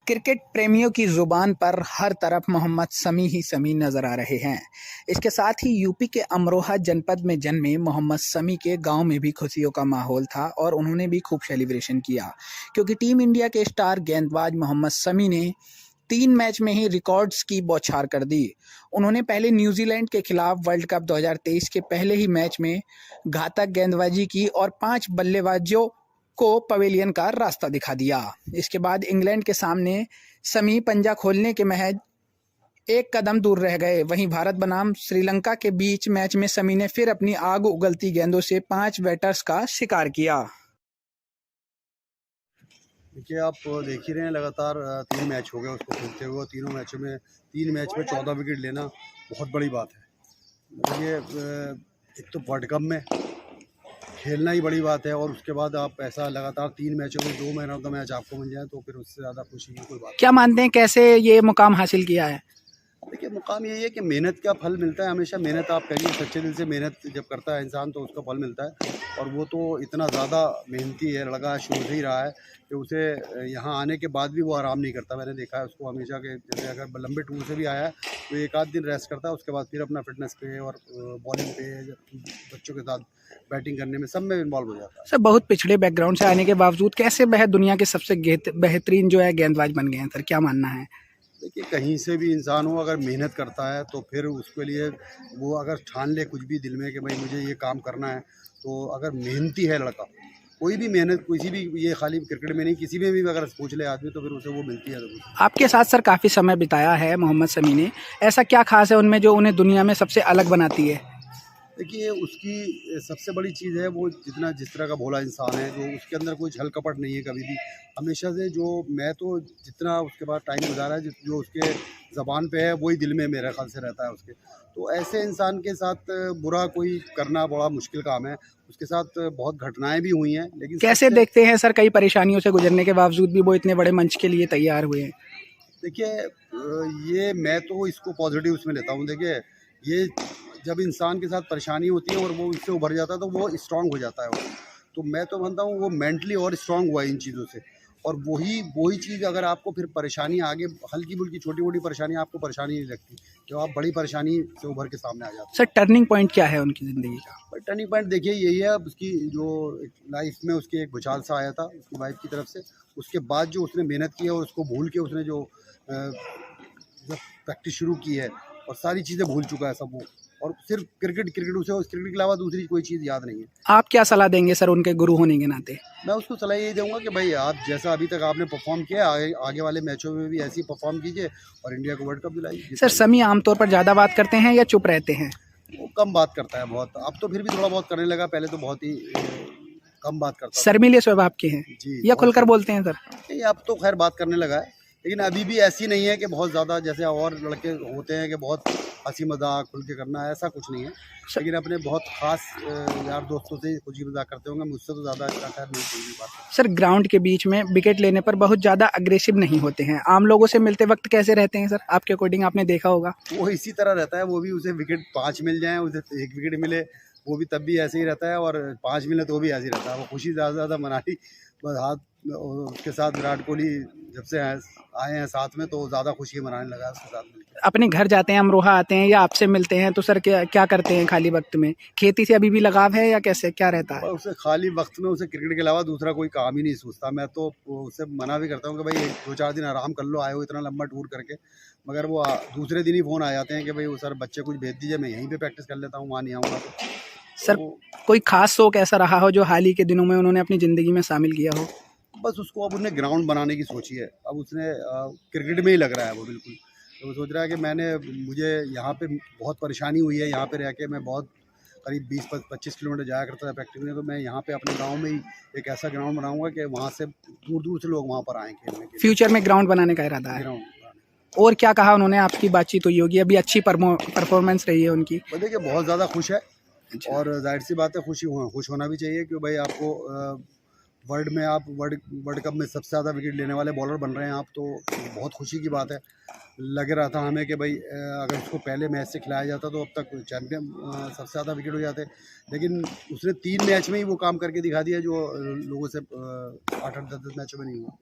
Cricket प्रेमियों की जुबान पर हर तरफ मोहम्मद शमी ही शमी नजर आ रहे हैं। इसके साथ ही यूपी के अमरोहा जनपद में जन्मे मोहम्मद शमी के गांव में भी खुशियों का माहौल था और उन्होंने भी खूब सेलिब्रेशन किया, क्योंकि टीम इंडिया के स्टार गेंदबाज मोहम्मद शमी ने 3 मैच में ही रिकॉर्ड्स की बौछार कर दी। उन्होंने पहले न्यूजीलैंड के खिलाफ वर्ल्ड कप 2023 के पहले ही मैच में घातक गेंदबाजी की और 5 बल्लेबाजों को पवेलियन का रास्ता दिखा दिया। इसके बाद इंग्लैंड के सामने शमी पंजा खोलने के महज एक कदम दूर रह गए। वहीं भारत बनाम श्रीलंका के बीच मैच में शमी ने फिर अपनी आग उगलती गेंदों से 5 बैटर्स का शिकार किया। देखिए, आप देख ही रहे हैं, लगातार 3 मैच हो गए उसको खेलते हुए। तीनों मैचों में 3 मैच में 14 विकेट लेना बहुत बड़ी बात है। ये एक तो वर्ल्ड कप में खेलना ही बड़ी बात है, और उसके बाद आप ऐसा लगातार 3 मैचों में 2 मैन ऑफ द मैच आपको मिल जाए तो फिर उससे ज़्यादा खुशी की कोई बात क्या मानते हैं, कैसे ये मुकाम हासिल किया है? देखिए, मुकाम यही है कि मेहनत का फल मिलता है हमेशा। मेहनत आप करिए, सच्चे दिल से मेहनत जब करता है इंसान तो उसका फल मिलता है। और वो तो इतना ज़्यादा मेहनती है लड़का, शुरू से ही रहा है कि उसे यहाँ आने के बाद भी वो आराम नहीं करता। मैंने देखा है उसको हमेशा के, जैसे अगर लंबे टूर से भी आया है तो 1 आध दिन रेस्ट करता है, उसके बाद फिर अपना फिटनेस पे और बॉलिंग पे, बच्चों के साथ बैटिंग करने में, सब में इन्वॉल्व हो जाता है। सर, बहुत पिछड़े बैकग्राउंड से आने के बावजूद कैसे वह दुनिया के सबसे बेहतरीन जो है गेंदबाज बन गए हैं? सर, क्या मानना है? देखिए, कहीं से भी इंसान हो, अगर मेहनत करता है तो फिर उसके लिए वो अगर ठान ले कुछ भी दिल में कि भाई मुझे ये काम करना है, तो अगर मेहनती है लड़का, कोई भी मेहनत, किसी भी, ये खाली क्रिकेट में नहीं, किसी में भी अगर पूछ ले आदमी तो फिर उसे वो मिलती है ज़रूर। आपके साथ सर काफ़ी समय बिताया है मोहम्मद शमी ने, ऐसा क्या खास है उनमें जो उन्हें दुनिया में सबसे अलग बनाती है? देखिए, उसकी सबसे बड़ी चीज़ है वो जिस तरह का भोला इंसान है, जो उसके अंदर कोई छल कपट नहीं है कभी भी। हमेशा से, जो मैं तो जितना उसके बाद टाइम गुजारा है, जो उसके ज़बान पे है वही दिल में मेरे ख्याल से रहता है उसके। तो ऐसे इंसान के साथ बुरा कोई करना बड़ा मुश्किल काम है। उसके साथ बहुत घटनाएं भी हुई हैं, लेकिन कैसे देखते हैं सर, कई परेशानियों से गुजरने के बावजूद भी वो इतने बड़े मंच के लिए तैयार हुए हैं? देखिए, ये मैं तो इसको पॉजिटिव उसमें लेता हूँ। देखिए, ये जब इंसान के साथ परेशानी होती है और वो इससे उभर जाता है तो वो स्ट्रांग हो जाता है वो। तो मैं तो मानता हूँ वो मेंटली और स्ट्रांग हुआ है इन चीज़ों से। और वही चीज़ अगर आपको फिर परेशानी आगे, हल्की-फुल्की छोटी-मोटी परेशानी आपको परेशानी नहीं लगती, जब आप बड़ी परेशानी से उभर के सामने आ जाते हैं। सर, टर्निंग पॉइंट क्या है उनकी ज़िंदगी का? पर टर्निंग पॉइंट देखिए यही है, अब उसकी जो लाइफ में उसके एक भूचाल सा आया था उसकी वाइफ की तरफ से। उसके बाद जो उसने मेहनत की है और उसको भूल के उसने जो जब प्रैक्टिस शुरू की है और सारी चीज़ें भूल चुका है सब वो, और सिर्फ क्रिकेट उसे, उस क्रिकेट के अलावा दूसरी कोई चीज़ याद नहीं है। आप क्या सलाह देंगे सर उनके गुरु होने के नाते? मैं उसको सलाह यही दूंगा कि भाई, आप जैसा अभी तक आपने परफॉर्म किया, आगे वाले मैचों में भी ऐसे ही परफॉर्म कीजिए और इंडिया को वर्ल्ड कप दिलाइए। सर, शमी आमतौर पर ज़्यादा बात करते हैं या चुप रहते हैं? वो कम बात करता है बहुत, अब तो फिर भी थोड़ा बहुत करने लगा, पहले तो बहुत ही कम बात करता था। शर्मीले स्वभाव के हैं जी, या खुलकर बोलते हैं सर? नहीं, अब तो खैर बात करने लगा है, लेकिन अभी भी ऐसी नहीं है कि बहुत ज़्यादा जैसे और लड़के होते हैं कि बहुत हंसी मजाक खुल के करना, ऐसा कुछ नहीं है। लेकिन अपने बहुत खास यार दोस्तों से कुछ ही मजाक करते होंगे, मुझसे तो ज़्यादा इसका खैर नहीं कोई भी बात। सर, ग्राउंड के बीच में विकेट लेने पर बहुत ज़्यादा अग्रेसिव नहीं होते हैं, आम लोगों से मिलते वक्त कैसे रहते हैं सर? आपके अकॉर्डिंग आपने देखा होगा। वो इसी तरह रहता है, वो भी उसे विकेट 5 मिल जाए, उसे 1 विकेट मिले, वो भी तब भी ऐसे ही रहता है, और 5 मिले तो भी ऐसे ही रहता है। वो खुशी ज़्यादा मनाई बस हाथ, उसके साथ विराट कोहली जब से आए हैं साथ में, तो ज़्यादा खुशी मनाने लगा है उसके साथ मिलकर। अपने घर जाते हैं, अमरोहा आते हैं या आपसे मिलते हैं, तो सर क्या क्या करते हैं खाली वक्त में? खेती से अभी भी लगाव है या कैसे क्या रहता है? और उसे खाली वक्त में उसे क्रिकेट के अलावा दूसरा कोई काम ही नहीं सोचता। मैं तो उसे मना भी करता हूँ कि भाई 2-4 दिन आराम कर लो, आए हो इतना लंबा टूर करके, मगर वो दूसरे दिन ही फ़ोन आ जाते हैं कि भाई वो सर बच्चे कुछ भेज दीजिए, मैं यहीं पे प्रैक्टिस कर लेता हूँ, वहाँ नहीं आऊँगा सर, कोई खास शौक ऐसा रहा हो जो हाल ही के दिनों में उन्होंने अपनी ज़िंदगी में शामिल किया हो? बस उसको अब उन्हें ग्राउंड बनाने की सोची है। अब उसने क्रिकेट में ही लग रहा है वो बिल्कुल। तो वो सोच रहा है कि मुझे यहाँ पे बहुत परेशानी हुई है, यहाँ पे रह के मैं बहुत करीब 20-25 किलोमीटर जाया करता था प्रैक्टिस में, तो मैं यहाँ पे अपने गांव में ही एक ऐसा ग्राउंड बनाऊंगा कि वहाँ से दूर-दूर से लोग वहाँ पर आएँ खेलने के लिए। फ्यूचर में ग्राउंड बनाने का इरादा है? ग्राउंड बनाने। और क्या कहा उन्होंने? आपकी बातचीत हुई होगी, अभी अच्छी परफॉर्मेंस रही है उनकी। तो देखिए, बहुत ज़्यादा खुश है। अच्छा। और जाहिर सी बात है, खुश होना भी चाहिए कि भाई आपको वर्ल्ड में आप वर्ल्ड कप में सबसे ज़्यादा विकेट लेने वाले बॉलर बन रहे हैं आप, तो बहुत खुशी की बात है। लग रहा था हमें कि भाई अगर इसको पहले मैच से खिलाया जाता तो अब तक चैंपियन सबसे ज़्यादा विकेट हो जाते, लेकिन उसने 3 मैच में ही वो काम करके दिखा दिया जो लोगों से 8-8 10-10 मैचों में नहीं हुआ।